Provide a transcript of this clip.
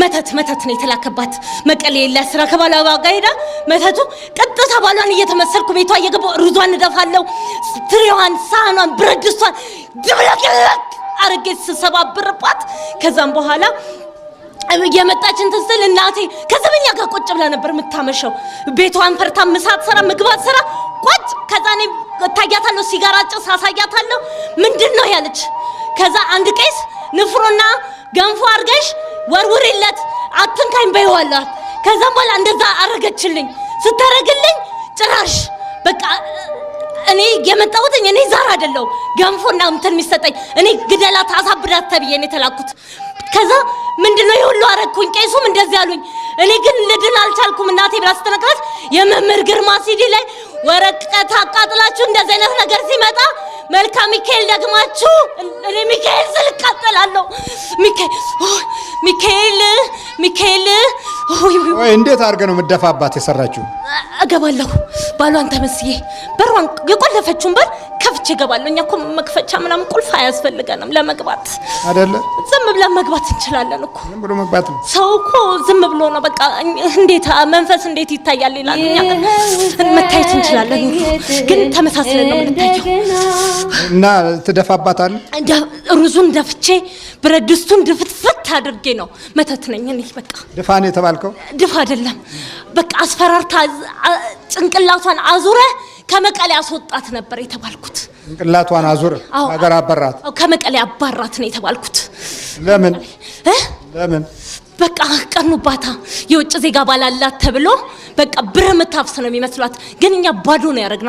መተት ነው የተላከባት መቀሌ ለስራ ከባሏ ጋር ሄዳ መተቱ ቀጥታ ባሏን እየተመሰልኩ ቤቷ እየገባው ሩዟን እደፋለሁ ትሪዋን ሳህኗን ብረት ድስቷን ድብለቅለቅ አርጌ ስሰባብርባት ከዛም በኋላ የመጣችን ትስል እናቴ ከዘበኛ ጋር ቁጭ ብላ ነበር የምታመሸው ቤቷን ፈርታ ምሳት ሰራ ምግባት ሰራ ቁጭ ከዛኔ ታያታለሁ ሲጋራ ጭስ አሳያታለሁ ምንድነው ያለች ከዛ አንድ ቄስ ንፍሮና ገንፎ አርገሽ ወርውሪለት አትንካኝ በይዋላት ከዛም በኋላ እንደዛ አረገችልኝ ስታረግልኝ ጭራሽ በቃ እኔ የመጣሁት እኔ ዛር አይደለው ገንፎና እንትን የሚሰጠኝ እኔ ግደላት አሳብዳት ተብዬ እኔ ተላኩት ከዛ ምንድነው ይሁሉ አረኩኝ ቄሱም እንደዚህ ያሉኝ እኔ ግን ልድን አልቻልኩም እናቴ ብላ ስትነግራት የመምህር ግርማ ሲዲ ላይ ወረቀት አቃጥላችሁ እንደዚህ አይነት ነገር ሲመጣ መልካም ሚካኤል ደግማችሁ እኔ ሚካኤል ስልቀጥላለሁ ሚካኤል ወይ እንዴት አድርገ ነው መደፋባት የሰራችሁ እገባለሁ ባሏን ተመስዬ በሯን የቆለፈችውን በር ከፍቼ እገባለሁ እኛ እኮ መክፈቻ ምናምን ቁልፍ አያስፈልገንም ለመግባት አይደለ ዝም ብለን መግባት እንችላለን እኮ ዝም ብሎ መግባት ነው ሰው እኮ ዝም ብሎ ነው በቃ እንዴት መንፈስ እንዴት ይታያል ይላል እኛ መታየት እንችላለን ግን ተመሳስለን ነው የምንታየው እና ትደፋባታል ሩዙን ደፍቼ ብረት ድስቱን ድፍትፍት አድርጌ ነው መተት ነኝ እኔ በቃ ድፋኔ ተባልከው ድፋ አይደለም በቃ አስፈራርታ ጭንቅላቷን አዙረ ከመቀሌ አስወጣት ነበር የተባልኩት ጭንቅላቷን አዙረ ሀገር አባራት ከመቀሌ አባራት ነው የተባልኩት ለምን በቃ ቀኑባታ የውጭ ዜጋ ባላላት ተብሎ በቃ ብር መታፍስ ነው የሚመስሏት ግን እኛ ባዶ ነው ያረግና